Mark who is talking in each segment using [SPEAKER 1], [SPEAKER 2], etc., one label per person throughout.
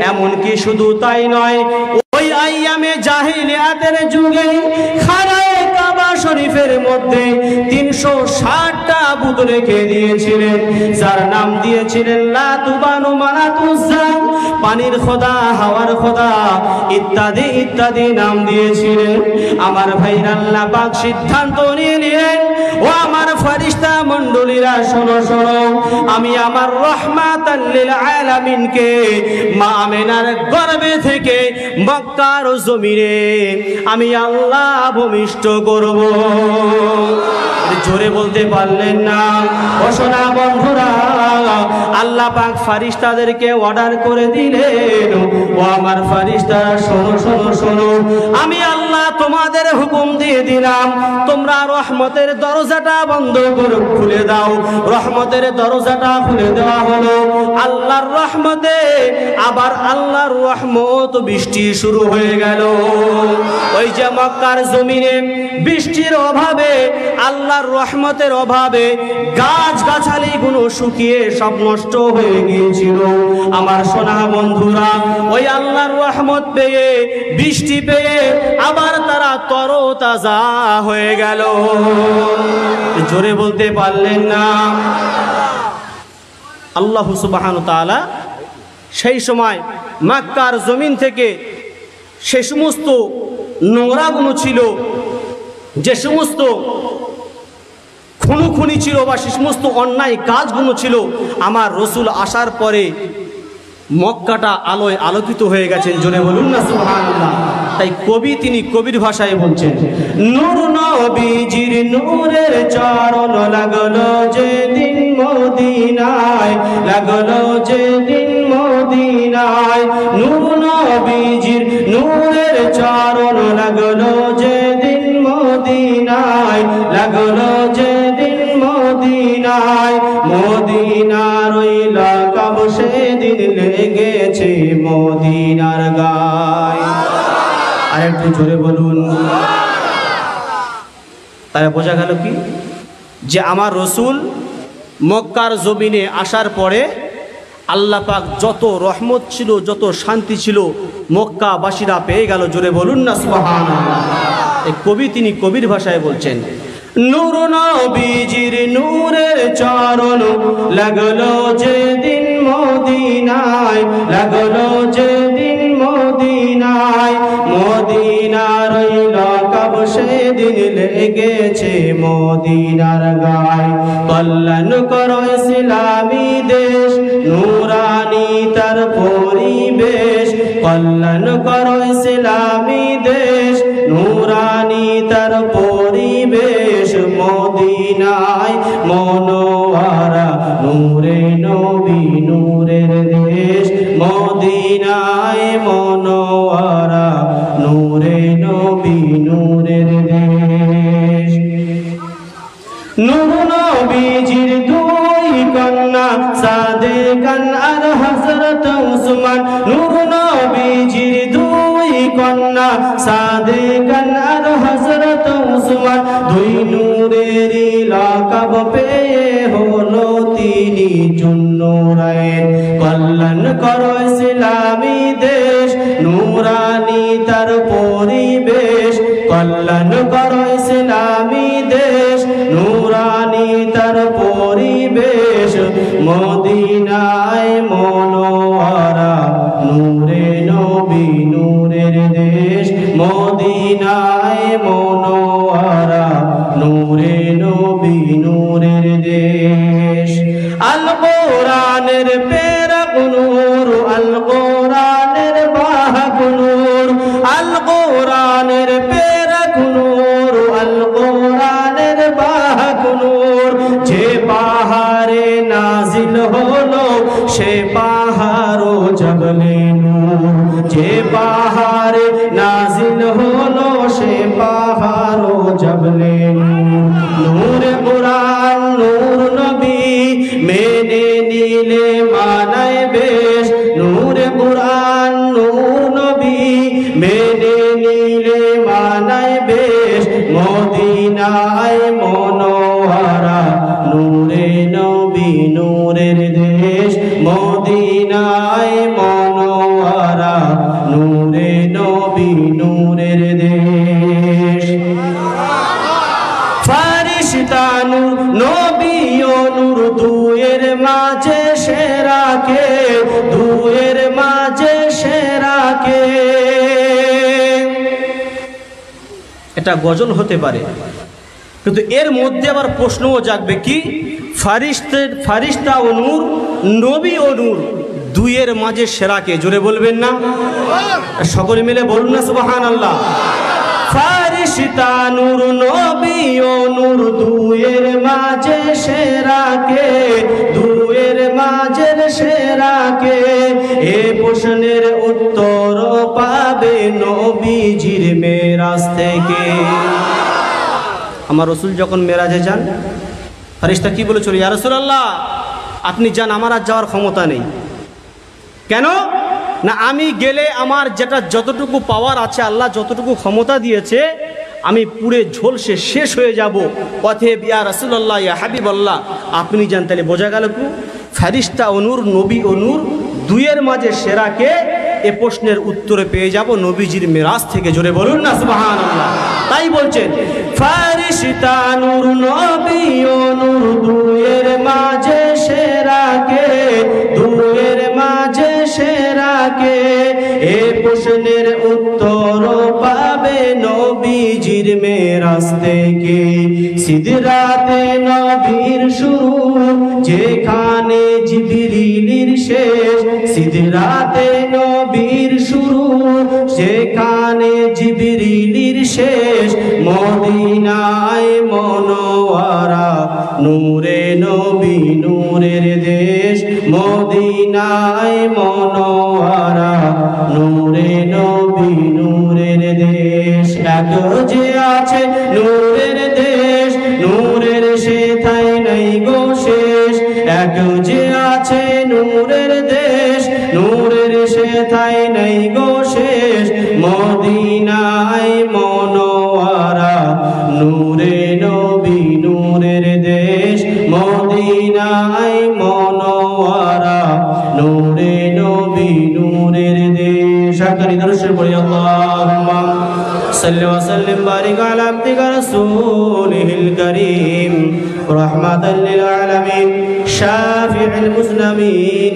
[SPEAKER 1] এমনকি শুধু তাই নয়, ওই আইয়ামে জাহিলিয়াতের যুগে খানায়ে কাবা শরীফের মধ্যে 360টা বুত রেখে দিয়েছিলেন, যার নাম দিয়েছিলেন লাতুবানু মানাতুজ্জা, পানির খোদা, হাওয়ার খোদা ইত্যাদি ইত্যাদি নাম দিয়েছিলেন। আমার ভাইরা, আল্লাহ পাক সিদ্ধান্ত নিয়ে নিলেন, ও আমার ফেরেশতা মণ্ডলীরা শোনো শোনো, আমি আমার রহমাতাল লিল আলামিনকে মা আমিনার গর্ভে থেকে মক্কার জমিনে আমি আল্লাহ ভূমিষ্ঠ করব। জোরে বলতে পারলেন না? ও সোনা বন্ধুরা, আল্লাহ পাক ফেরেশতাদেরকে অর্ডার করে দিলেন, ও আমার ফেরেশতারা শোনো শোনো শোনো, আমি আল্লাহ তোমাদের হুকুম দিয়ে দিলাম, তোমরা রহমতের দরজাটা বন্ধ করে খুলে দাও। রহমতের দরজাটা খুলে দেওয়া হলো। আল্লাহর রহমতে আবার আল্লাহর রহমত, বৃষ্টি শুরু হয়ে গেল। ওই যে মক্কার জমিনে বৃষ্টির অভাবে, আল্লাহর রহমতের অভাবে গাছ গাছালিগুলো শুকিয়ে সব নষ্ট হয়ে গিয়েছিল। আমার সোনা বন্ধুরা, ওই আল্লাহর রহমত পেয়ে, বৃষ্টি পেয়ে আবার তারা তরতাজা হয়ে গেল। জোরে বলতে পারলেন না? আল্লাহ সুবহানাহু ওয়া তাআলা সেই সময় মক্কার জমিন থেকে সে সমস্ত নোংরাগুলো ছিল, যে সমস্ত খুনোখুনি ছিল বা সে সমস্ত অন্যায় কাজগুলো ছিল, আমার রসুল আসার পরে মক্কাটা আলোয় আলোকিত হয়ে গেছেন। জোরে বলুন না সুবহানাল্লাহ। তাই কবি, তিনি কবির ভাষায় বলছেন, নূর নবীজির নূরের চরণ লাগলো যেদিন মদিনায়, লাগলো যেদিন মদিনায়, নূর নবীজির নূরের চরণ লাগলো যেদিন মদিনায়, লাগলো যেদিন মদিনায়, মদিনার ওই লাকাব সেদিন লেগেছে মদিনার গায়। আর একটু জোরে বলুন। তাই বোঝা গেল কি, যে আমার রসুল মক্কার জমিনে আসার পরে আল্লাহ পাক যত রহমত ছিল, যত শান্তি ছিল, মক্কাবাসীরা পেয়ে গেল। জোরে বলুন না সুবহানাল্লাহ। এই কবি, তিনি কবির ভাষায় বলছেন, নূর নবীজির নূরের চরণ লাগলো যেদিন মদিনায়, লাগলো যেদিন মদিনায়, মদিনার ওই লাকাব সেদিন লেগেছে মদিনার গায়। কল্যাণ করো ইসলামী দেশ, নূরানি তার পরিবেশ, কল্যাণ করো ইসলামী দেশ, নূরানি তার পরিবেশ, মদিনায় মনোয়ারা নূরে নবী নূরের দেশ, মদিনায় মনোয়ারা নূরে নবী নূরের দেশ। নূর নবীজির দুই কন্যা সাদেকান আর হযরত উসমান, নূর নবীজির দুই কন্যা সাদেকান আর হযরত উসমান, দুই নূরেরই লাকাব পেয়ে হলো তিনি জুন্নুরাইন। কল্যাণ করো ইসলামী দেশ, নূরানি তার পরিবেশ, কল্যাণ করো ইসলামী দেশ, নূরানি তার পরিবেশ, মদিনায় মনোয়ারা নূরে নবী নূরের দেশ, মদিনায় মনোয়ারা নূরে নবী নূরের দেশ। আল কোরআনের প্রেরক নূর, আল কোরআনের বাহক নূর, আল কোরআনের প্রেরক নূর, আল কোরআনের বাহক নূর, যে পাহাড়ে নাজিল হলো সে পাহাড়ও জবলে নূর, যে পাহাড়ে নাজিল হলো সে পাহাড়ও জবলে নূর। নূর কোরআন নূর নবী মেনে নিলে মানায় বেশ, নূর কোরআন নূর নবী মেনে নিলে মানায় বেশ, মদিনায় মনোয়ারা নূরে নবী নূরের দেশ, মদিনায় মনোয়ারা নূরে নবী নূরের দেশ। ফারিস্তা নূর নবী ও নূর দুয়ের মাঝে সেরা কে, দুয়ের মাঝে সেরা কে। এটা গজল হতে পারে, কিন্তু এর মধ্যে আবার প্রশ্নও জাগবে কি, ফারিস্তা ও নূর, নবী ও নূর দুইয়ের মাঝে সেরা কে? জোরে বলবেন না? সকলে মিলে বলুন না সুবহানাল্লাহ। ফারিস্তা নূর নবী ও নূর দুয়ের মাঝে সেরা কে, দুয়ের মাঝের সেরা কে? এ প্রশ্নের উত্তর পাবে নবীজির মেরাজ থেকে। আমার রাসূল যখন মেরাজে যান, ফারিস্তা কি বলেছিল? ইয়া রাসূলুল্লাহ আপনি যান, আমার আর যাওয়ার ক্ষমতা নেই। কেন না, আমি গেলে আমার যেটা যতটুকু পাওয়ার আছে, আল্লাহ যতটুকু ক্ষমতা দিয়েছে, আমি পুরে ঝলসে শেষ হয়ে যাব। অতএব ইয়া রাসূলুল্লাহ ইয়া হাবিবাল্লাহ আপনি যান। তাহলে বোঝা গেল কি, ফারিস্তা ও নূর, নবী ও নূর দুইয়ের মাঝে সেরা কে? এ প্রশ্নের উত্তরে পেয়ে যাব নবীজির মেরাজ থেকে। জোরে বলুন না সুবহানাল্লাহ। তাই বলছেন ফারিস্তা নূর নবী ও নূর দুয়ের মাঝে সেরা কে, দুয়ের মাঝে সেরা কে? এ প্রশ্নের উত্তর পাবে নবীজির মেরাজ থেকে। সিদরাতে নবীর শুরু, যেখানে জিবরিলের শেষ। সিদরাতে নবীর শুরু, যেখানে জিবরিলের শেষ। মদিনায় মনোয়ারা, নূরে নবী নূরের দেশ। মদিনায় মনোয়ারা, নূরে নবী নূরের দেশ। এক যে আছে নূরের দেশ, নূরের সেথায় নাই গো শেষ। এক যে আছে নূরের দেশ, নূরের সেথায় নাই গো শেষ। মদিনায় মনোয়ারা, নূরে নবী নূরের দেশ। মদিনায় মনোয়ারা, নূরে নবী নূরের দেশ। আকারি দরুদ পড়ি আল্লাহুম্মা সাল্লি ওয়া সাল্লিম বারিক আলা আবদিকা রাসূলিল কারীম রাহমাতাল লিল আলামিন শাফিউল মুসলিমিন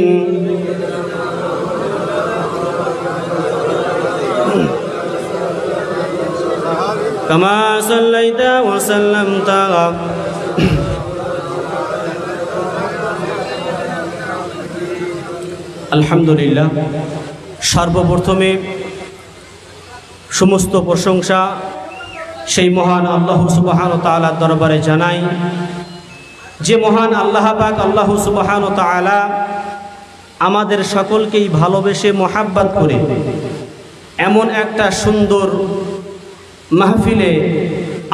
[SPEAKER 1] কামা সাল্লাইতা ওয়া সাল্লামতা। আলহামদুলিল্লাহ, সর্বপ্রথমে সমস্ত প্রশংসা সেই মহান আল্লাহ সুবহানাহু ওয়া তাআলার দরবারে জানাই, যে মহান আল্লাহ পাক আল্লাহ সুবহানাহু ওয়া তাআলা আমাদের সকলকেই ভালোবেসে মোহাব্বত করে এমন একটা সুন্দর মাহফিলে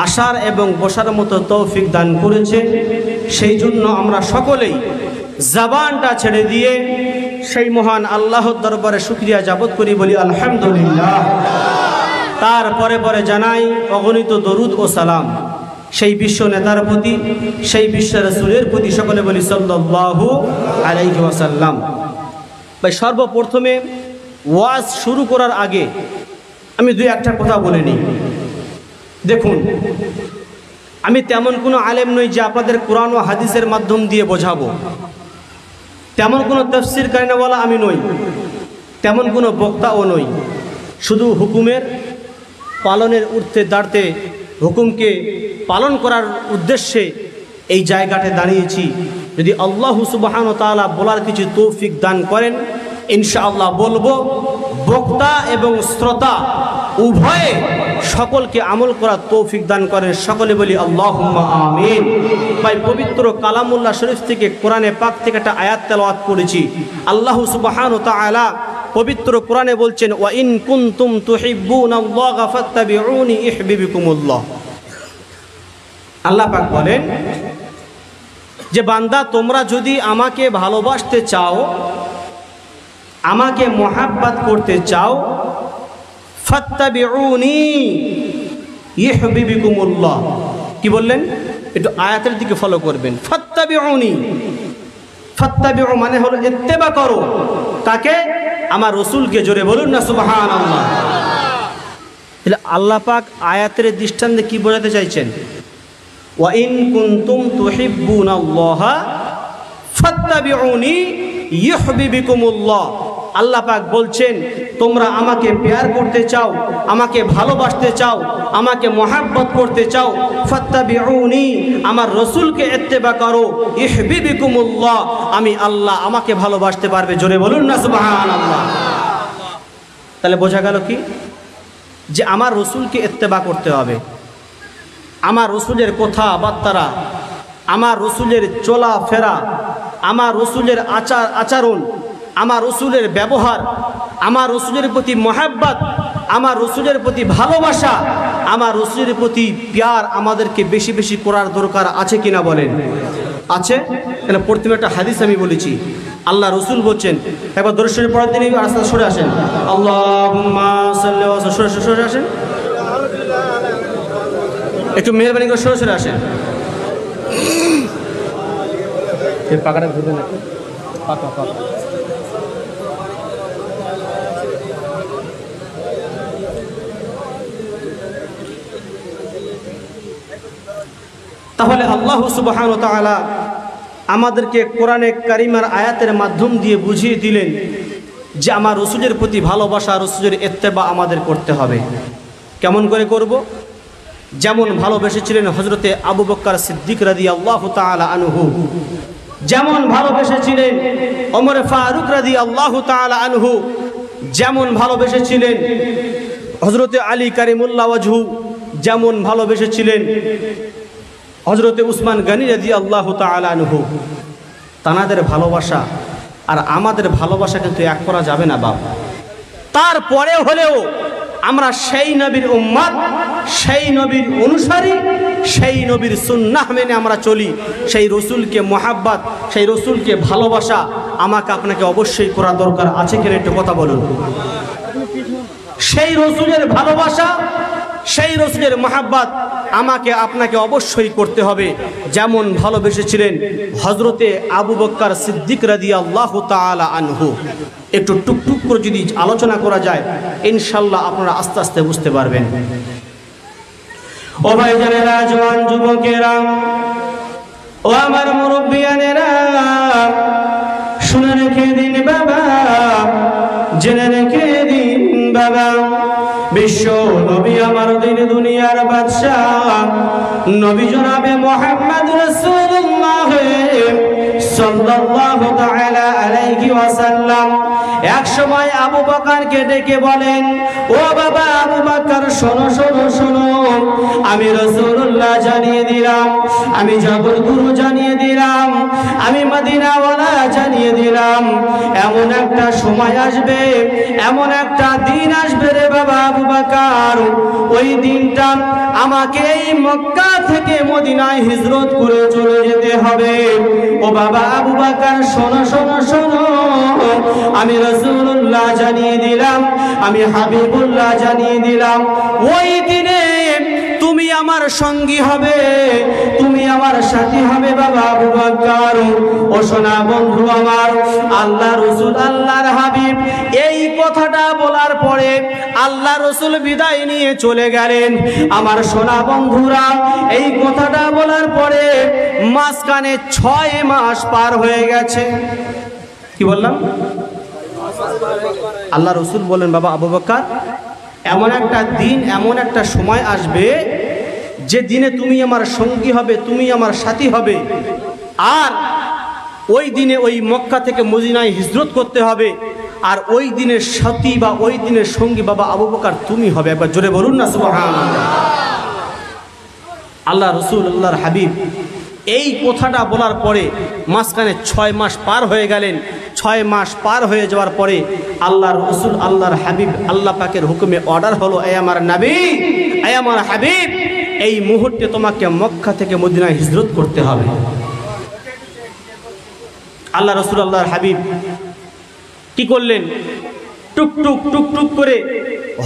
[SPEAKER 1] আসার এবং বসার মতো তৌফিক দান করেছে। সেই জন্য আমরা সকলেই জবানটা ছেড়ে দিয়ে সেই মহান আল্লাহর দরবারে শুকরিয়া যাবত করি, বলি আলহামদুলিল্লাহ। তারপরে পরে জানাই অগণিত দরুদ ও সালাম সেই বিশ্ব নেতার প্রতি, সেই বিশ্ব রাসূলের প্রতি। সকলে বলি সাল্লাল্লাহু আলাইহি ওয়াসাল্লাম। ভাই, সর্বপ্রথমে ওয়াজ শুরু করার আগে আমি দুই একটা কথা বলে নিই। দেখুন, আমি তেমন কোনো আলেম নই যে আপনাদের কোরআন ও হাদিসের মাধ্যম দিয়ে বোঝাবো। তেমন কোনো তাফসীর কারিনাওয়ালা আমি নই, তেমন কোনো বক্তাও নই। শুধু হুকুমের পালনের ঊর্ধ্বে দাঁড়তে, হুকুমকে পালন করার উদ্দেশ্যে এই জায়গাতে দাঁড়িয়েছি। যদি আল্লাহ সুবহানাহু ওয়া তাআলা বলার কিছু তৌফিক দান করেন, ইনশাআল্লাহ বলবো। বক্তা এবং শ্রোতা উভয়ে সকলকে আমল করার তৌফিক দান করেন। সকলে বলি আল্লাহুম্মা আমিন। ভাই, পবিত্র কালামুল্লাহ শরীফ থেকে, কোরআনে পাক থেকে একটা আয়াত তেলাওয়াত করেছি। আল্লাহ সুবহানাহু ওয়া তাআলা পবিত্র কোরআনে বলছেন, ওয়া ইন কুনতুম তুহিব্বুনাল্লাহা ফাত্তাবিউনি ইউহিব্বুকুমুল্লাহ। আল্লাহ পাক বলেন যে বান্দা, তোমরা যদি আমাকে ভালোবাসতে চাও, আমাকে মোহাব্বত করতে চাও, ফাত্তাবিউনি ইউহিব্বুকুমুল্লাহ। কি বললেন? একটু আয়াতের দিকে ফলো করবেন। ফাত্তাবিউনি, ফাত্তাবিউ মানে হলো ইত্তেবা করো। কাকে? আমার রসুলকে। জোরে বলুন না সুবহানাল্লাহ। তাহলে আল্লাহ পাক আয়াতের দৃষ্টান্তে কি বোঝাতে চাইছেন? ওয়া ইন কুনতুম তুহিব্বুনাল্লাহা ফাত্তাবিউনি ইউহিব্বুকুমুল্লাহ। আল্লাহ পাক বলছেন তোমরা আমাকে প্যার করতে চাও, আমাকে ভালোবাসতে চাও, আমাকে মহাব্বত করতে চাও, ফাত্তাবিউনি, আমার রসুলকে ইত্তেবা করো, ইউহিব্বুকুমুল্লাহ, আমি আল্লাহ আমাকে ভালোবাসতে পারবে। জোরে বলুন না সুবহানাল্লাহ। তাহলে বোঝা গেল কি যে আমার রসুলকে ইত্তেবা করতে হবে। আমার রসুলের কথাবার্তা, আমার রসুলের চলাফেরা, আমার রসুলের আচরণ, আমার রসুলের ব্যবহার, আমার রসুলের প্রতি মহাব্বত, আমার রসুলের প্রতি ভালোবাসা, আমার রসুলের প্রতি প্যার আমাদেরকে বেশি বেশি করার দরকার আছে কিনা বলেন? আছে। তাহলে প্রথমে একটা হাদিস আমি বলেছি, আল্লাহ রসুল বলছেন, একবার দরুদ শরীফ পড়ার দিনই রাস্তা সরে আসেন, আল্লাহুম্মা সাল্লি ওয়া সাল্লিম, সরে আসেন, একটু মেহরবানি করে সরে সরে আসেন। পাকাটা ঘুরবেন একটু, পাকা পাকা। তাহলে আল্লাহ সুবহানাহু ওয়া তাআলা আমাদেরকে কোরআনে কারিমার আয়াতের মাধ্যম দিয়ে বুঝিয়ে দিলেন যে আমার রসুলের প্রতি ভালোবাসা, রসুলের ইত্তেবা আমাদের করতে হবে। কেমন করে করব? যেমন ভালোবেসেছিলেন হযরতে আবু বকর সিদ্দিক রাদিয়াল্লাহু তাআলা আনহু, যেমন ভালোবেসেছিলেন ওমর ফারুক রাদিয়াল্লাহু তাআলা আনহু, যেমন ভালোবেসেছিলেন হযরতে আলী কারিমুল্লাহ ওয়াজহু, যেমন ভালোবেসেছিলেন হযরতে উসমান গনি রাদিয়াল্লাহু তাআলা আনহু। তানাদের ভালোবাসা আর আমাদের ভালোবাসা কিন্তু এক করা যাবে না বাবা। তারপরে হলেও আমরা সেই নবীর উম্মত, সেই নবীর অনুসারী, সেই নবীর সুন্নাহ মেনে আমরা চলি। সেই রসুলকে মহাব্বত, সেই রসুলকে ভালোবাসা আমাকে আপনাকে অবশ্যই করা দরকার আছে কিনা একটু কথা বলুন। সেই রসুলের ভালোবাসা, সেই রসুলের মহাব্বত আমাকে আপনাকে অবশ্যই করতে হবে। যেমন ভালোবেসেছিলেন হযরতে আবু বকর সিদ্দিক রাদিয়াল্লাহু তাআলা আনহু। একটু টুকটুক করে যদি আলোচনা করা যায় ইনশাআল্লাহ আপনারা আস্তে আস্তে বুঝতে পারবেন। ও ভাইজানেরা, জওয়ান যুবকেরা, ও আমার মুরব্বিয়ানেরা, শুনে রেখে দিন বাবা, জেনে রেখে দিন বাবা, বিশ্ব নবী আমার দিন দুনিয়ার বাদশাহ নবী জনাবে মুহাম্মদ রাসূলুল্লাহ সাল্লাল্লাহু তাআলা আলাইহি ওয়াসাল্লাম এক সময় আবু বকরকে ডেকে বলেন, ও বাবা আবু বকর, শোনো শোনো শোনো, আমি রাসূলুল্লাহ জানিয়ে দিলাম, আমি জগৎগুরু জানিয়ে দিলাম, আমি মদিনাওয়ালা জানিয়ে দিলাম, এমন একটা সময় আসবে, এমন একটা দিন আসবে রে বাবা আবু বকর, ওই দিনটা আমাকে এই মক্কা থেকে মদিনায় হিজরত করে চলে যেতে হবে। ও বাবা আবু বকর, শোনো শোনো শোনো, আমি রাসূলুল্লাহ জানিয়ে দিলাম, আমি হাবিবুল্লাহ জানিয়ে দিলাম, ওই দিনে তুমি আমার সঙ্গী হবে, তুমি আমার সাথী হবে বাবা আবু বকর। ও সোনা বন্ধু আমার, আল্লাহ রসুল, আল্লাহর হাবিব এই কথাটা বলার পরে আল্লাহ রসুল বিদায় নিয়ে চলে গেলেন। আমার সোনা বন্ধুরা, এই কথাটা বলার পরে মাঝখানে 6 মাস পার হয়ে গেছে। কি বললাম? আল্লাহ রসুল বলেন, বাবা আবু বকর, এমন একটা দিন, এমন একটা সময় আসবে যে দিনে তুমি আমার সঙ্গী হবে, তুমি আমার সাথী হবে, আর ওই দিনে ওই মক্কা থেকে মদিনায় হিজরত করতে হবে, আর ওই দিনের সাথী বা ওই দিনের সঙ্গী বাবা আবু বকর তুমি হবে। একবার জোরে বলুন না সুবহানাল্লাহ। আল্লাহ রসুল, আল্লাহর হাবিব এই কথাটা বলার পরে মাঝখানে 6 মাস পার হয়ে গেলেন। 6 মাস পার হয়ে যাওয়ার পরে আল্লাহর রসুল, আল্লাহর হাবিব, আল্লাহ পাকের হুকুমে অর্ডার হলো, এ আমার নবী, এ আমার হাবিব, এই মুহূর্তে তোমাকে মক্কা থেকে মদিনায় হিজরত করতে হবে। আল্লাহ রসুল, আল্লাহর হাবিব কি করলেন? টুকটুক টুকটুক করে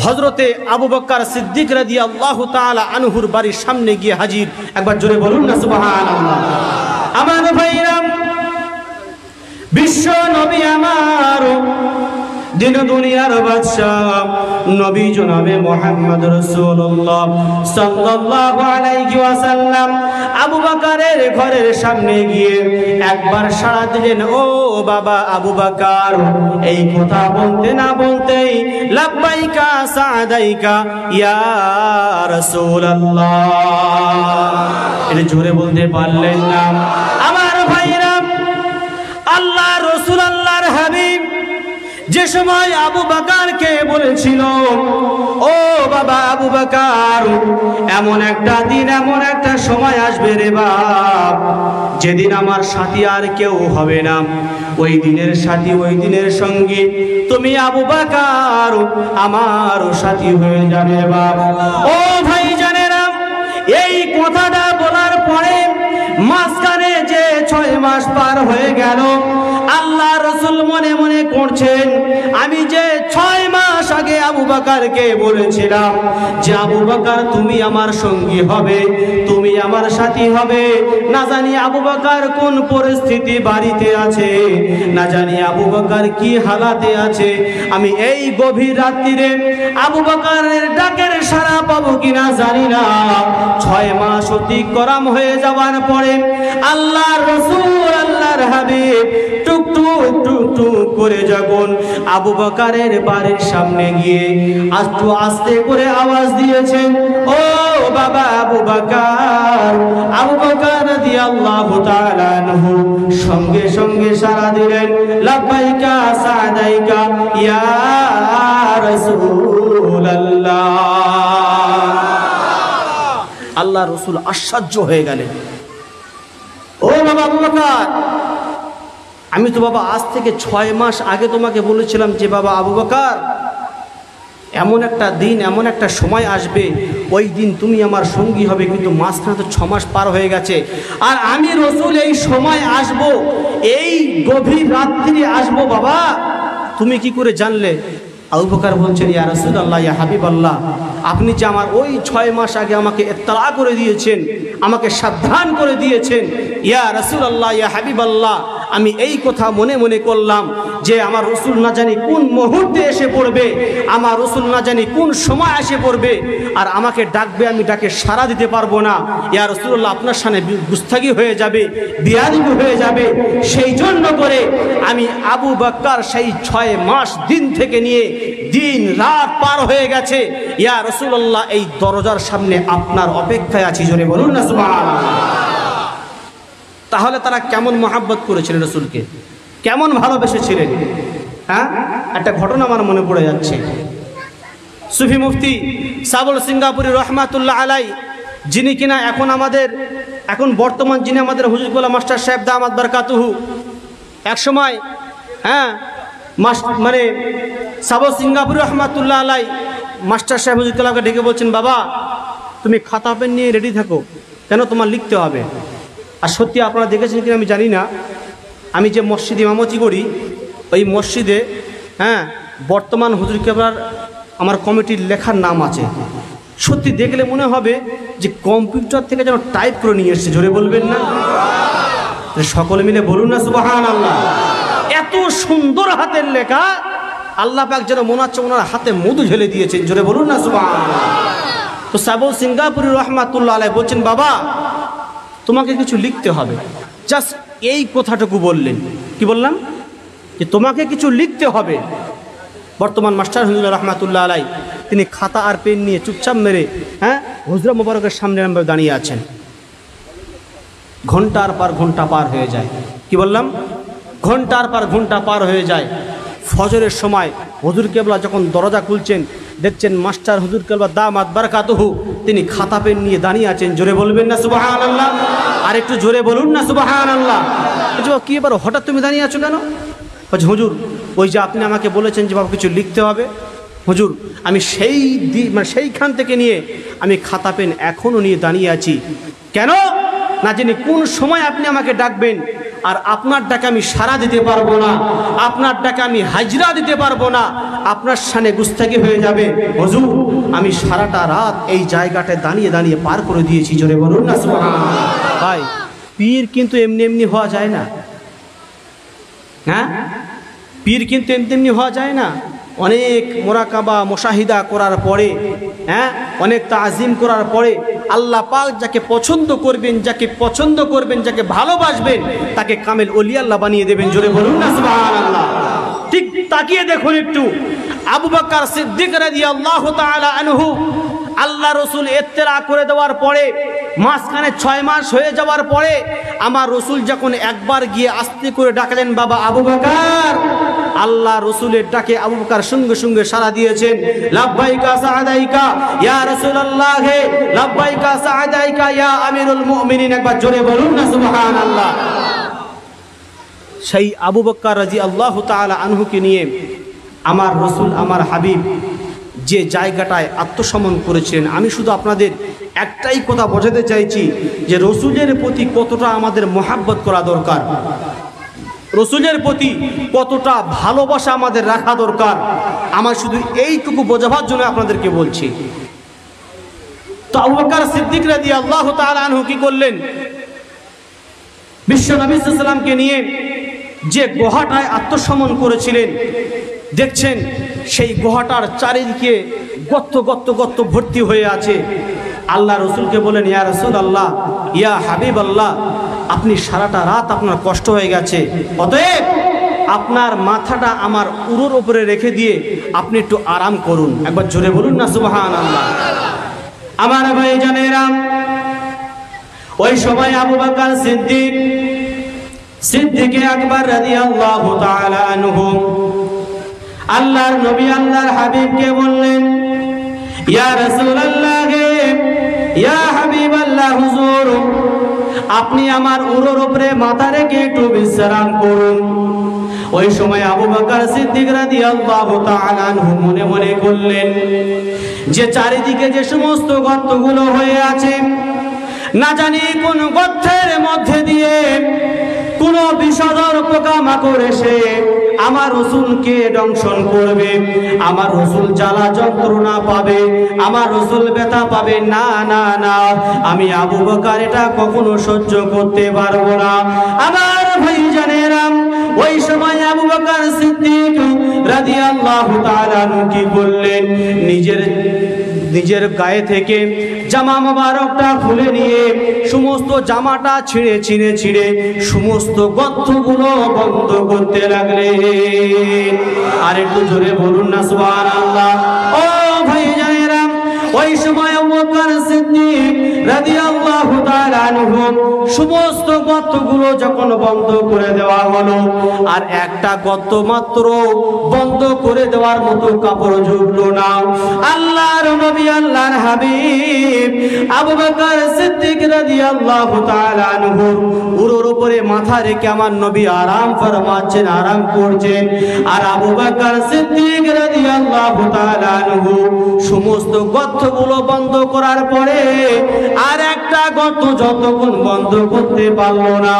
[SPEAKER 1] হযরতে আবু বকর সিদ্দিক রাদিয়াল্লাহু তাআলা আনহুর বাড়ির সামনে গিয়ে হাজির। একবার জোরে বলুন না সুবহানাল্লাহ। আমার ভাইরা, বিশ্ব নবী আমার দিন দুনিয়ার বাদশাহ নবী জনাবে মুহাম্মদ রাসূলুল্লাহ সাল্লাল্লাহু আলাইহি ওয়াসাল্লাম আবু বকরের ঘরের সামনে গিয়ে একবার সাড়া দিলেন, ও বাবা আবু বকর। এই কথা বলতে না বলতেই লাব্বাইকা সাদাইকা ইয়া রাসূলুল্লাহ, এটা জোরে বলতে পারলেন না। আমার ভাইরা, আল্লাহ রাসূল আল্লাহর হাবিব যে সময় আবু বকরকে বলেছিল, ও বাবা আবু বকর, এমন একটা দিন, এমন একটা সময় আসবে রে বাপ, যেদিন আমার সাথী আর কেউ হবে না। ওই দিনের সাথী, ওই দিনের সঙ্গী তুমি আবু বকর আমার সাথী হয়ে যাবে বাপ। ও ভাই জানেরা, এই কথাটা বলার পরে মাঝখানে যে 6 মাস পার হয়ে গেল, আল্লাহ রাসূল মনে মনে করছেন, আমি যে 6 মাস আগে আবু বকরকে বলেছিলাম যে আবু বকর তুমি আমার সঙ্গী হবে, তুমি আমার সাথী হবে, না জানি আবু বকর কোন পরিস্থিতি বাড়িতে আছে, না জানি আবু বকর কি হালাতে আছে, আমি এই গভীর রাত্রিরে আবু বকরের ডাকের সাড়া পাবো কিনা জানি না। 6 মাস অতিক্রম হয়ে যাওয়ার পরে আল্লাহর রাসূল আল্লাহর হাবিব টুক টুক টুক টুক করে যখন আবু বকরের বাড়ির সামনে গিয়ে একটু আস্তে করে আওয়াজ দিয়েছেন, ও বাবা আবু বকর। আবু বকর রাদিয়াল্লাহু তাআলা আনহু সঙ্গে সঙ্গে সাড়া দিলেন, লাব্বাইকা সাদাইকা ইয়া রাসূলুল্লাহ। আল্লাহ রাসূল আশ্চর্য হয়ে গেলেন, ও বাবা আবু বকর, আমি তো বাবা আজ থেকে 6 মাস আগে তোমাকে বলেছিলাম যে বাবা আবু বকর, এমন একটা দিন, এমন একটা সময় আসবে, ওই দিন তুমি আমার সঙ্গী হবে, কিন্তু মাঝখানে তো 6 মাস পার হয়ে গেছে, আর আমি রাসূল এই সময় আসব, এই গভীর রাত্রি আসব, বাবা তুমি কি করে জানলে? আবু বকর বলছেন, ইয়া রাসূলুল্লাহ, ইয়া হাবিবাল্লাহ, আপনি যে আমার ওই 6 মাস আগে আমাকে ইত্তলা করে দিয়েছেন, আমাকে সাবধান করে দিয়েছেন, ইয়া রাসূলুল্লাহ, ইয়া হাবিবাল্লাহ, আমি এই কথা মনে মনে করলাম যে আমার রাসূল না জানি কোন মুহূর্তে এসে পড়বে, আমার রাসূল না জানি কোন সময় এসে পড়বে, আর আমাকে ডাকবে, আমি ডাকে সাড়া দিতে পারবো না, ইয়া রাসূলুল্লাহ, আপনার সামনে গুস্তাগি হয়ে যাবে, বেয়াদবি হয়ে যাবে। সেই জন্য করে আমি আবু বকর সেই 6 মাস দিন থেকে নিয়ে দিন রাত পার হয়ে গেছে, ইয়া রাসূলুল্লাহ, এই দরজার সামনে আপনার অপেক্ষায় আছি, জোরে বলুন না সুবহানাল্লাহ। তাহলে তারা কেমন মহাব্বত করেছিলেন রাসূলকে, কেমন ভালোবেসেছিলেন? হ্যাঁ, একটা ঘটনা আমার মনে পড়ে যাচ্ছে। সুফি মুফতি সাবল সিঙ্গাপুরি রহমাতুল্লাহ আলাই, যিনি কিনা এখন বর্তমান যিনি আমাদের হুজুর গোলাম মাস্টার সাহেব দামাত বারকাতুহু, এক সময় মানে সাবল সিঙ্গাপুরি রহমাতুল্লাহ আলাই মাস্টার সাহেব হুজুর গোলামকে ডেকে বলছেন, বাবা তুমি খাতা পেন নিয়ে রেডি থাকো, কেন তোমার লিখতে হবে। আর সত্যি আপনারা দেখেছেন কিনা আমি জানি না, আমি যে মসজিদে ইমামতি করি, ওই মসজিদে বর্তমান হুজুর কেবলার আমার কমিটির লেখার নাম আছে। সত্যি দেখলে মনে হবে যে কম্পিউটার থেকে যেন টাইপ করে নিয়ে এসছে, জোরে বলবেন না? সকলে মিলে বলুন না সুবহানাল্লাহ। এত সুন্দর হাতের লেখা, আল্লাহ পাক যেন মনে হচ্ছে ওনার হাতে মধু ঢেলে দিয়েছেন, জোরে বলুন না সুবহানাল্লাহ। তো সাবল সিঙ্গাপুরি রহমাতুল্লাহ আলাইহি বলছেন, বাবা তোমাকে কিছু লিখতে হবে। জাস্ট এই কথাটুকু বললেন। কি বললাম? যে তোমাকে কিছু লিখতে হবে। বর্তমান মাস্টার হুজুর রহমাতুল্লাহ আলাই তিনি খাতা আর পেন নিয়ে চুপচাপ মেরে হুজরা মোবারকের সামনে দাঁড়িয়ে আছেন। ঘন্টার পর ঘন্টা পার হয়ে যায়। কি বললাম? ঘন্টার পর ঘন্টা পার হয়ে যায়। ফজরের সময় হুজুর কেবলা যখন দরজা খুলছেন, দেখছেন মাস্টার হুজুর কেবলা দামাত বারাকাতুহু তিনি খাতা পেন নিয়ে দাঁড়িয়ে আছেন। জোরে বলবেন না সুবহানাল্লাহ? আর একটু জোরে বলুন না সুবহানাল্লাহ। কি এবার হঠাৎ তুমি দাঁড়িয়ে আছো কেন? বলছে, হুজুর ওই যে আপনি আমাকে বলেছেন যে বাবা কিছু লিখতে হবে, হুজুর আমি সেইখান থেকে নিয়ে আমি খাতা পেন এখনও নিয়ে দাঁড়িয়ে আছি। কেন না জানি কোন সময় আপনি আমাকে ডাকবেন, আর আপনার ডাকে আমি সাড়া দিতে পারবো না, আপনার ডাকে আমি হাজরা দিতে পারবো না, আপনার সামনে গুস্তাখি হয়ে যাবে। হুজুর আমি সারাটা রাত এই জায়গাটায় দাঁড়িয়ে দাঁড়িয়ে পার করে দিয়েছি। জোরে বলুন না সুবহানাল্লাহ। ভাই পীর কিন্তু এমনি এমনি হওয়া যায় না। হ্যাঁ, পীর কিন্তু এমনি এমনি হওয়া যায় না, অনেক মোরাকাবা মুশাহিদা করার পরে, অনেক তাজিম করার পরে আল্লাহ পাক যাকে পছন্দ করবেন, যাকে ভালোবাসবেন, তাকে কামেল ওলি আল্লাহ বানিয়ে দেবেন। জোরে বলুন না সুবহানাল্লাহ। ঠিক তাকিয়ে দেখুন একটু, আবু বকর সিদ্দিক রাদিয়াল্লাহু তাআলা আনহু আল্লাহ রসুল ইত্তেরা করে দেওয়ার পরে মাঝখানে 6 মাস হয়ে যাওয়ার পরে আমার রসুল যখন একবার গিয়ে আস্তে করে ডাকলেন, বাবা আবু বকর, আল্লাহ রসুলের ডাকে আবু বকর সঙ্গে সঙ্গে সাড়া দিয়েছেন, লাব্বাইকা সাআদাইকা ইয়া রাসূলুল্লাহ, লাব্বাইকা সাআদাইকা ইয়া আমিরুল মুমিনিন। একবার জোরে বলুন না সুবহানাল্লাহ। সেই আবু বকর রাদিয়াল্লাহু তাআলা আনহুকে নিয়ে আমার রসুল, আমার হাবিব যে জায়গাটায় আত্মসমর্পণ করেছিলেন, আমি শুধু আপনাদের একটাই কথা বোঝাতে চাইছি যে রসুলের প্রতি কতটা আমাদের মহাব্বত করা দরকার, রসুলের প্রতি কতটা ভালোবাসা আমাদের রাখা দরকার। আমার শুধু এইটুকু বোঝাবার জন্য আপনাদেরকে বলছি। তো আবু বকর সিদ্দিক রাদিয়াল্লাহু তাআলা আনহু কি করলেন, বিশ্ব নবী সাল্লাল্লাহু আলাইহি ওয়াসাল্লামকে নিয়ে যে গুহাটায় আত্মসমর্পণ করেছিলেন, দেখছেন সেই গুহাটার চারিদিকে গর্ত ভর্তি হয়ে আছে। আল্লাহ রসুলকে বলেন, ইয়া রাসূলুল্লাহ, ইয়া হাবিবাল্লাহ, আপনি সারাটা রাত আপনার কষ্ট হয়ে গেছে, অতএব আপনার মাথাটা আমার উরুর উপরে রেখে দিয়ে আপনি একটু আরাম করুন। একবার জোরে বলুন না সুবহানাল্লাহ। আমার ভাইজানেরা, ওই সময় আবু বকর সিদ্দিক আকবর রাদিয়াল্লাহু তাআলা আনহু আল্লাহর নবী, আল্লাহর হাবিবকে বললেন, ইয়া রাসূলুল্লাহ, ইয়া হাবিবাল্লাহ, হুজুর, আপনি আমার উরুর উপরে মাথা রেখে একটু বিশ্রাম করুন। ওই সময় আবু বকর সিদ্দিক রাদিয়াল্লাহু তাআলা আনহু মনে মনে করলেন যে চারিদিকে যে সমস্ত গর্তগুলো হয়ে আছে, না জানি কোন গর্তের মধ্যে দিয়ে কোন বিষধর পোকামাকড় এসে আমার রসুলকে দংশন করবে, আমার রসুল জ্বালা যন্ত্রণা পাবে, আমার রসুল ব্যথা পাবে। না না না, আমি আবু বকর এটা কখনো সহ্য করতে পারবো না। আমার ভাইজানেরা, ওই সময় আবু বকর সিদ্দিক রাদিয়াল্লাহু তাআলা কি বললেন, নিজের গায়ে থেকে জামা মোবারকটা খুলে নিয়ে সমস্ত জামাটা ছিঁড়ে সমস্ত গর্তগুলো বন্ধ করতে লাগলেন। আর একটু জোরে বলুন না সুবহানাল্লাহ। ও ভাইজানেরা, ওই সময় আবু বকর সিদ্দিক রাদিয়াল্লাহু তাআলা আনহু সমস্ত গর্তগুলো যখন বন্ধ করে দেওয়া হলো, আর একটা গর্ত মাত্র বন্ধ করে দেওয়ার মতো কাপড় জুটলো না, আল্লাহর নবী, আল্লাহর হাবিব আবু বকর সিদ্দিক রাদিয়াল্লাহু তাআলা আনহু উরুর উপরে মাথা রেখে আমার নবী আরাম ফরমাচ্ছেন, আরাম করছেন। আর আবু বকর সিদ্দিক রাদিয়াল্লাহু তাআলা আনহু সমস্ত গর্তগুলো বন্ধ করার পরে আর একটা গর্ত যতক্ষণ বন্ধ করতে পারলো না,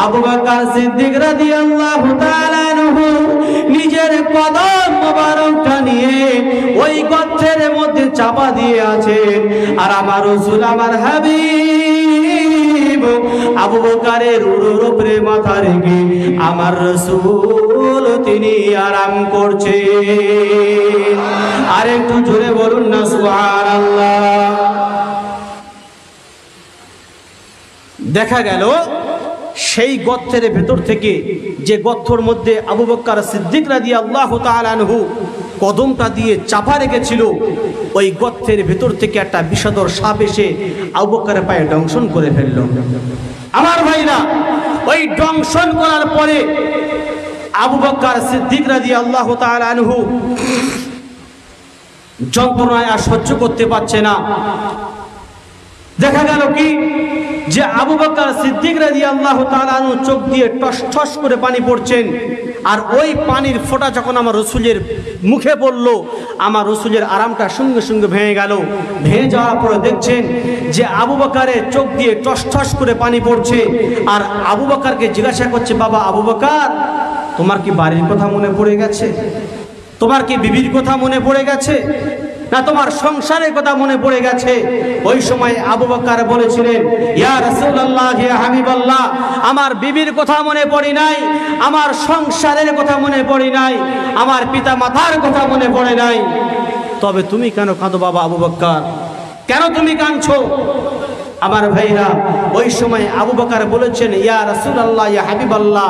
[SPEAKER 1] আবু বকর সিদ্দিক রাদিয়াল্লাহু তাআলা আনহু নিজের কদম মোবারকটা নিয়ে ওই গর্তের মধ্যে চাপা দিয়ে আছেন। আর আমার রাসূল, আমার হাবিব আবু বকরের উরুর উপরে মাথা রেখে আমার রাসূল তিনি আরাম করছেন। আর একটু জোরে বলুন না সুবহানাল্লাহ। দেখা গেল সেই গর্তের ভেতর থেকে, যে গর্তের মধ্যে আবু বকর সিদ্দিক রাদিয়াল্লাহু তাআলা আনহু কদমটা দিয়ে চাপা রেখেছিল, ওই গর্তের ভেতর থেকে একটা বিষধর সাপ এসে আবু বকরের পায়ে দংশন করে ফেলল। আমার ভাইরা, ওই দংশন করার পরে আবু বকর সিদ্দিক রাদিয়াল্লাহু তাআলা আনহু যন্ত্রণায় আর সহ্য করতে পারছে না। দেখা গেল কি, যে আবু বকর সিদ্দিক রাদিয়াল্লাহু তাআলা আনহু চোখ দিয়ে টস টস করে পানি পড়ছেন। আর ওই পানির ফোঁটা যখন আমার রসুলের মুখে পড়ল, আমার রসুলের আরামটা সঙ্গে সঙ্গে ভেঙে গেল। ভেঙে যাওয়ার পরে দেখছেন যে আবু বকরের চোখ দিয়ে টস টস করে পানি পড়ছে। আর আবু বকরকে জিজ্ঞাসা করছে, বাবা আবু বকর, তোমার কি বাড়ির কথা মনে পড়ে গেছে? তোমার কি বিবির কথা মনে পড়ে গেছে? না তোমার সংসারের কথা মনে পড়ে গেছে? ওই সময় আবু বকর বলেছিলেন, ইয়া রাসূলুল্লাহ, ইয়া হাবিবাল্লাহ, আমার বিবির কথা মনে পড়ে নাই, আমার সংসারের কথা মনে পড়ে নাই, আমার পিতা মাতার কথা মনে পড়ে নাই। তবে তুমি কেন কাঁদো বাবা আবু বকর? কেন তুমি কাঁদছো? আমার ভাইরা, ওই সময় আবু বকর বলেছেন, ইয়া রাসূলুল্লাহ, ইয়া হাবিবাল্লাহ,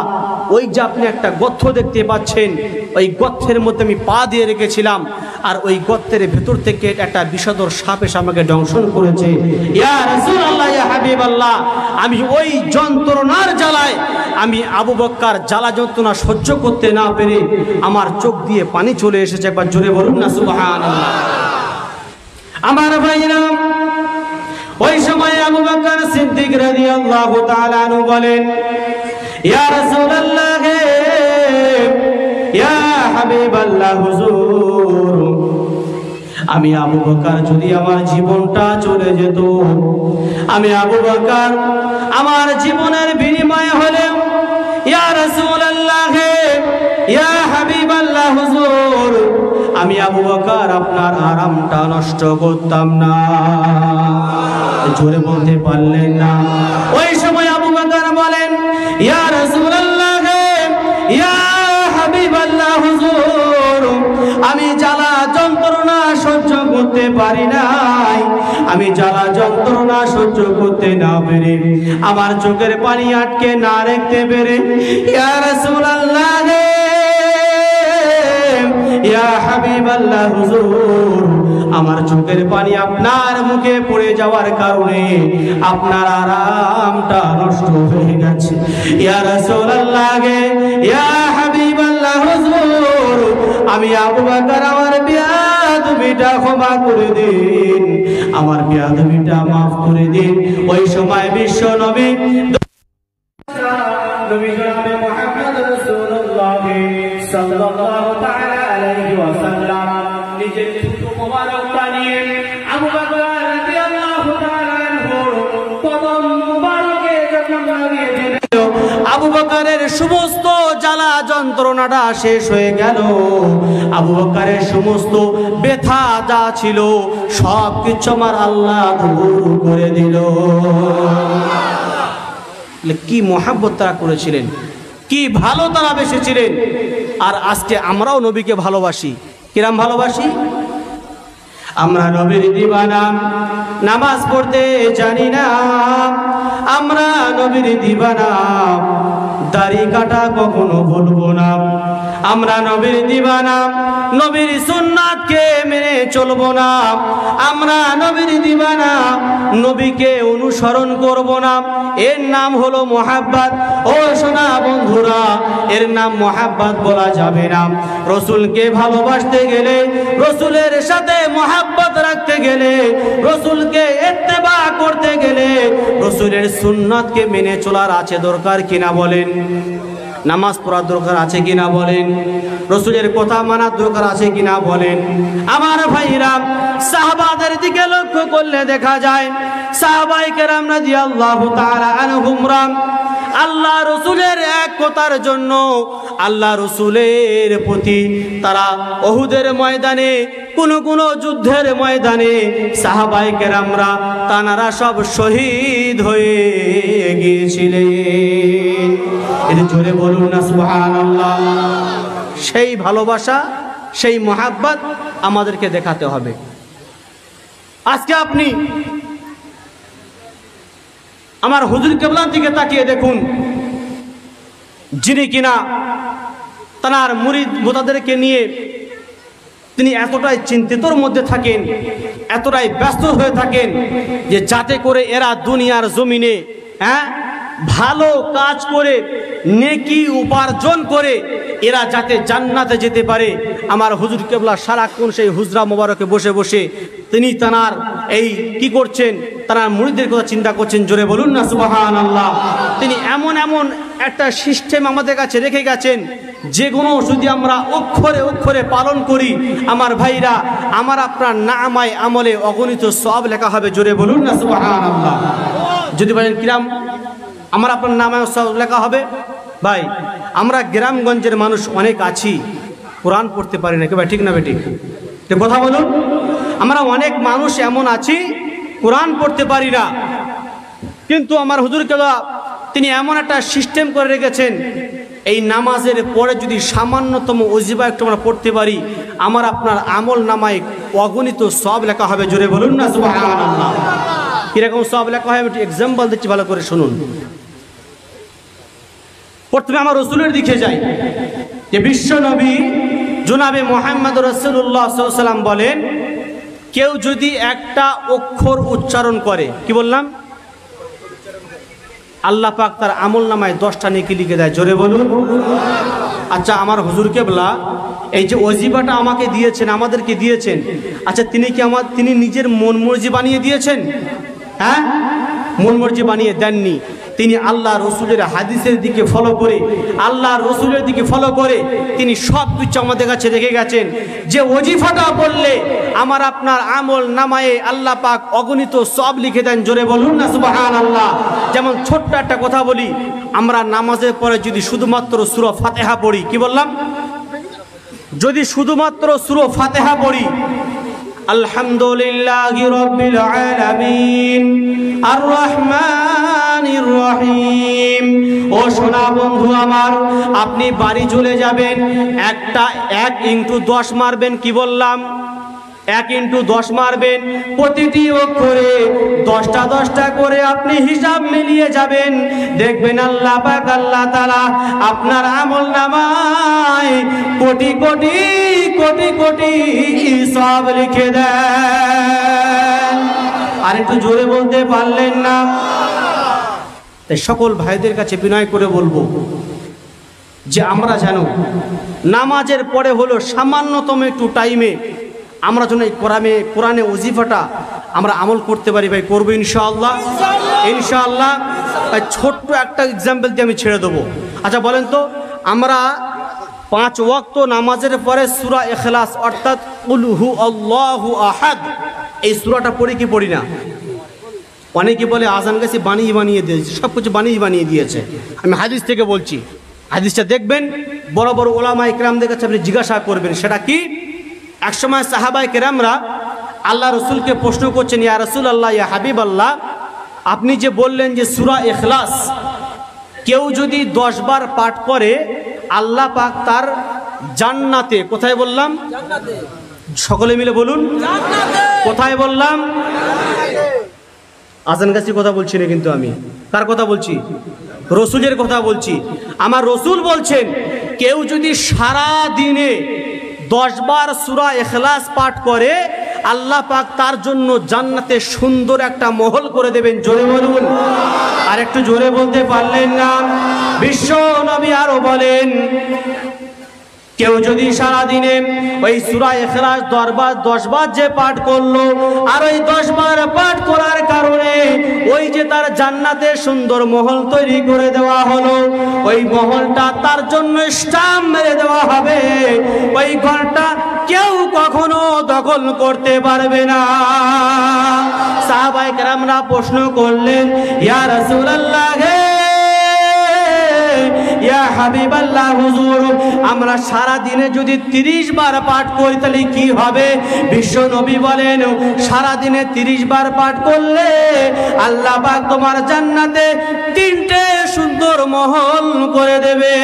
[SPEAKER 1] ওই যে আপনি একটা গর্ত দেখতে পাচ্ছেন, ওই গর্তের মধ্যে আমি পা দিয়ে রেখেছিলাম, আর ওই গর্তের ভেতর থেকে একটা বিষধর সাপ এসে আমাকে দংশন করেছে। ইয়া রাসূলুল্লাহ, ইয়া হাবিবাল্লাহ, আমি ওই যন্ত্রণার জ্বালায় আমি আবু বকর জ্বালা যন্ত্রণা সহ্য করতে না পেরে আমার চোখ দিয়ে পানি চলে এসেছে। একবার জোরে বলুন না সুবহানাল্লাহ। আমার ভাইরা, ওই সময় আবু বকর সিদ্দিক রাদিয়াল্লাহু তাআলা আনহু বলেন, ইয়া রাসূলুল্লাহ, ইয়া হাবিবাল্লাহ, হুজুর, আমি আবু বকর যদি আমার জীবনটা চলে যেত, আমি আবু বকর আমার জীবনের বিনিময় হলেও, ইয়া রাসূলুল্লাহ, ইয়া হাবিবাল্লাহ, হুজুর, আমি আবু বকর আপনার আরামটা নষ্ট করতাম না। জোরে বলতে পারলেন না। ওই সময় আবু বকর বলেন, ইয়া রাসূলুল্লাহ, ইয়া হাবিবাল্লাহ, হুজুর, আমি জ্বালা যন্ত্রণা সহ্য করতে পারি নাই, আমি জ্বালা যন্ত্রণা সহ্য করতে না পেরে, আমার চোখের পানি আটকে না রাখতে পেরে, ইয়া রাসূলুল্লাহ, ইয়া হাবিবাল্লাহ, হুজুর, আমার চোখের পানি আপনার মুখে পড়ে যাওয়ার কারণে আপনার আরামটা নষ্ট হয়ে গেছে। ইয়া রাসূলুল্লাহ, ইয়া হাবিবাল্লাহ, হুজুর, আমি আবু বকর আমার বিয়াদবিটা ক্ষমা করে দিন, আমার বিয়াদবিটা মাফ করে দিন। ওই সময় বিশ্ব নবী জনাবে মুহাম্মদ রাসূলুল্লাহ সাল্লাল্লাহু তাআলা আলাইহি ওয়াসাল্লাম নিজের থুতু মোবারকটা নিয়ে আবু বকর রাদিয়াল্লাহু তাআলা আনহুর কদম মোবারকে যখন লাগিয়ে দিলেন, আবু বকরের সমস্ত জ্বালা যন্ত্রণাটা শেষ হয়ে গেল। আবু বকরের সমস্ত ব্যথা যা ছিল সব কিছু আমার আল্লাহ দূর করে দিল। কি মহাব্বত তারা করেছিলেন, কি ভালো তারা বেসেছিলেন। আর আজকে আমরাও নবীকে ভালোবাসি। কিরাম ভালোবাসি? আমরা নবীর দিওয়ানা, নামাজ পড়তে জানি না, আমরা নবীর দিওয়ানা, দাড়ি কাটা কখনো ভুলবো না, আমরা নবীর দিওয়ানা, নবীর সুন্নাতকে মেনে চলবো না, আমরা নবীর দিওয়ানা, নবীকে অনুসরণ করব না। এর নাম হলো মুহাব্বত। ও সোনা বন্ধুরা, এর নাম মুহাব্বত বলা যাবে না। রাসূলকে ভালোবাসতে গেলে, রাসূলের সাথে মুহাব্বত রাখতে গেলে, রাসূলকে ইত্তেবা করতে গেলে, রাসূলের সুন্নাতকে মেনে চলার আছে দরকার কিনা বলেন? নামাজ পড়ার দরকার আছে কিনা বলেন? রাসূলের কথা মানার দরকার আছে কিনা বলেন? আমার ভাইরা, সাহাবাদের দিকে লক্ষ্য করলে দেখা যায় সাহাবায়ে কেরাম রাদিয়াল্লাহু তাআলা আনহুম আল্লাহ রাসূলের এক কথার জন্য, আল্লাহ রাসূলের প্রতি তারা উহুদের ময়দানে, কোন কোন যুদ্ধের ময়দানে সাহাবায়ে কেরামরা তানারা সব শহীদ হয়ে গিয়েছিলেন। এটা জোরে বলুন না সুবহানাল্লাহ। সেই ভালোবাসা, সেই মুহাব্বত আমাদেরকে দেখাতে হবে। আজকে আপনি আমার হুজুর কেবলার দিকে তাকিয়ে দেখুন, যিনি কিনা তার মুরিদ মুতাদেরকে নিয়ে তিনি এতটাই চিন্তিতর মধ্যে থাকেন, এতটাই ব্যস্ত হয়ে থাকেন যে যাতে করে এরা দুনিয়ার জমিনে ভালো কাজ করে নেকি উপার্জন করে এরা যাতে জান্নাতে যেতে পারে। আমার হুজুর কেবলা সারাক্ষণ সেই হুজরা মোবারকে বসে বসে তিনি তানার এই কি করছেন, তারা মুরিদদের কথা চিন্তা করছেন। জোরে বলুন না সুবহানাল্লাহ। তিনি এমন এমন একটা সিস্টেম আমাদের কাছে রেখে গেছেন, যেগুলো যদি আমরা অক্ষরে অক্ষরে পালন করি, আমার ভাইরা, আমার আপনার নামায় আমলে অগণিত সওয়াব লেখা হবে। জোরে বলুন না সুবহানাল্লাহ। যদি বলেন কিরাম আমার আপনার নামায় সওয়াব লেখা হবে, ভাই আমরা গ্রামগঞ্জের মানুষ অনেক আছি, কোরআন পড়তে পারি না, কি ভাই ঠিক না বেঠিক? কথা বলুন। আমরা অনেক মানুষ এমন আছি কোরআন পড়তে পারি না, কিন্তু আমার হুজুর কেবলা তিনি এমন একটা সিস্টেম করে রেখেছেন, এই নামাজের পরে যদি সামান্যতম ওজিফা একটু আমরা পড়তে পারি, আমার আপনার আমল নামায় অগণিত সব লেখা হবে। জোরে বলুন না সুবহানাল্লাহ। কিরকম সব লেখা হয় একটু এক্সাম্পল দিচ্ছি, ভালো করে শুনুন। প্রথমে আমার রসুলের দিকে যাই, যে বিশ্ব নবী জনাবে মুহাম্মদ রাসূলুল্লাহ সাল্লাল্লাহু আলাইহি ওয়াসাল্লাম বলেন, কেউ যদি একটা অক্ষর উচ্চারণ করে, কি বললাম, আল্লাহ পাক তার আমল নামায় 10টা নেকি লিখে দেয়। জোরে বলুন। আচ্ছা, আমার হুজুর কেবলা এই যে ওজিফাটা আমাকে দিয়েছেন, আমাদেরকে দিয়েছেন, আচ্ছা তিনি নিজের মন মর্জি বানিয়ে দিয়েছেন? হ্যাঁ, মন মর্জি বানিয়ে দেননি। তিনি আল্লাহ রসুলের হাদিসের দিকে ফলো করে, আল্লাহ রসুলের দিকে ফলো করে তিনি সব কিছু আমাদের কাছে রেখে গেছেন, যে ওজিফাটা বললে আমার আপনার আমল নামায়ে আল্লাহ পাক অগণিত সব লিখে দেন। জোরে বলুন না সুবহানাল্লাহ। যেমন ছোট্ট একটা কথা বলি, আমরা নামাজের পরে যদি শুধুমাত্র সূরা ফাতিহা পড়ি, কি বললাম, যদি শুধুমাত্র সূরা ফাতিহা পড়ি, আলহামদুলিল্লাহি রাব্বিল আলামিন আর রহমানির রহিম। ও সোনা বন্ধু আমার, আপনি বাড়ি চলে যাবেন, 1 × 10 মারবেন, কি বললাম, 1 × 10 মারবেন, প্রতিটি অক্ষরে 10টা 10টা করে আপনি হিসাব মিলিয়ে যাবেন, দেখবেন আল্লাহ পাক আল্লাহ তাআলা আপনার আমল নামায় কোটি কোটি কোটি কোটি সব লিখে দেন। আর একটু জোরে বলতে পারলেন না? তাই সকল ভাইদের কাছে বিনয় করে বলবো যে আমরা যেন নামাজের পরে হলো সামান্যতম একটু টাইমে আমরা যেন এই কোরআনে ওজিফাটা আমরা আমল করতে পারি। ভাই করবো ইনশাআল্লাহ, ইনশাআল্লাহ। তাই ছোট্ট একটা এক্সাম্পল দিয়ে আমি ছেড়ে দেবো। আচ্ছা বলেন তো, আমরা 5 ওয়াক্ত নামাজের পরে সূরা ইখলাস অর্থাৎ কুল হু আল্লাহু আহাদ, এই সূরাটা পড়ি কি পড়ি না? অনেকে বলে আজান গাছে বানিয়ে দিয়েছে, সব কিছু বানিয়ে দিয়েছে। আমি হাদিস থেকে বলছি, হাদিসটা দেখবেন, বড় বড় ওলামায়ে কেরামদের কাছে আপনি জিজ্ঞাসা করবেন সেটা কি। একসময় সাহাবায়ে কেরামরা আল্লাহ রসুলকে প্রশ্ন করছেন, ইয়া রাসূলুল্লাহ, ইয়া হাবিবাল্লাহ, আপনি যে বললেন যে সূরা ইখলাস কেউ যদি 10 বার পাঠ করে আল্লাহ পাক তার জান্নাতে, কোথায় বললাম, সকলে মিলে বলুন, কোথায় বললাম, আজান গাছি কথা বলছি না, কিন্তু আমি কার কথা বলছি, রসুলের কথা বলছি। আমার রসুল বলছেন, কেউ যদি সারা দিনে 10 বার সূরা ইখলাস পাঠ করে আল্লাহ পাক তার জন্য জান্নাতে সুন্দর একটা মহল করে দেবেন। জোরে বলুন। আর একটু জোরে বলতে পারলেন না? বিশ্ব নবী আরো বলেন, কেউ যদি সারা দিনে ওই সূরা ইখলাস 10 বার যে পাঠ করলো, আর ওই 10 বার পাঠ করার কারণে ওই যে তার জান্নাতে সুন্দর মহল তৈরি করে দেওয়া হলো, ওই মহলটা তার জন্য স্টাম্প মেরে দেওয়া হবে, ওই ঘরটা কেউ কখনো দখল করতে পারবে না। সাহাবায়ে কেরামরা প্রশ্ন করলেন, ইয়া রাসূলুল্লাহ, ইয়া হাবিবাল্লাহ, হুজুর আমরা সারা দিনে যদি 30 বার পাঠ করি তাহলে কি হবে? বিশ্ব নবী বলেন, সারা দিনে 30 বার পাঠ করলে আল্লাহ পাক তোমার জান্নাতে 3টে সুন্দর মহল করে দেবে।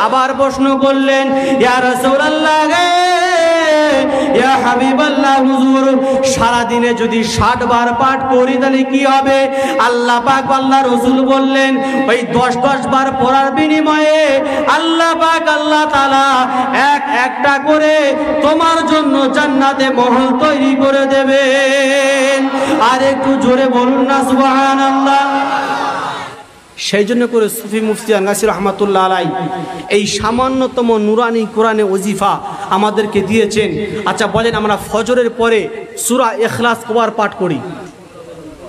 [SPEAKER 1] আবার প্রশ্ন করলেন, ইয়া রাসূলুল্লাহ, ইয়া হাবিবাল্লাহ, হুজুর সারা দিনে যদি 60 বার পাঠ করি তাহলে কি হবে? আল্লাহ পাক আল্লাহ রসুল বললেন, ওই 10 বার পড়ার বিনিময়ে আল্লাহ পাক আল্লাহ তাআলা একটা করে তোমার জন্য জান্নাতে মহল তৈরি করে দেবেন। আর একটু জোরে বলুন না সুবহানাল্লাহ। সেই জন্য করে সুফি মুফতি আনগাসী রহমাতুল্লাহ আলাই এই সামান্যতম নুরানি কোরআনে ওজিফা আমাদেরকে দিয়েছেন। আচ্ছা বলেন, আমরা ফজরের পরে সূরা ইখলাস কবার পাঠ করি?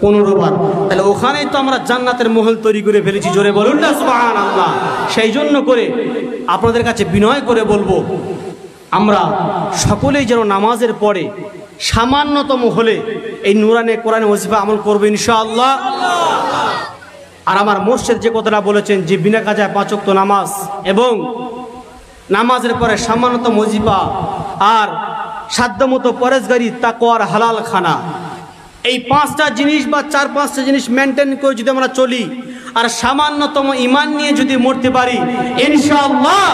[SPEAKER 1] 15 বার। তাহলে ওখানেই তো আমরা জান্নাতের মহল তৈরি করে ফেলেছি। জোরে বলুন না সুবহানাল্লাহ। সেই জন্য করে আপনাদের কাছে বিনয় করে বলবো, আমরা সকলেই যেন নামাজের পরে সামান্যতম হলে এই নুরানি কোরআনে ওজিফা আমল করবো ইনশাআল্লাহ। আর আমার মুর্শিদ যে কথাটা বলেছেন যে বিনা কাজায় 5 ওয়াক্ত নামাজ এবং নামাজের পরে সামান্যতম ওজিফা আর সাধ্যমতো পরেশগারি, তাকওয়ার হালাল খানা, এই 5টা জিনিস বা 4-5টা জিনিস মেনটেন করে যদি আমরা চলি আর সামান্যতম ঈমান নিয়ে যদি মরতে পারি, ইনশাআল্লাহ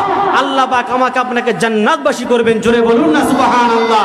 [SPEAKER 1] আল্লাহ পাক আমাকে আপনাকে জান্নাতবাসী করবেন। জোরে বলুন না সুবহানাল্লাহ।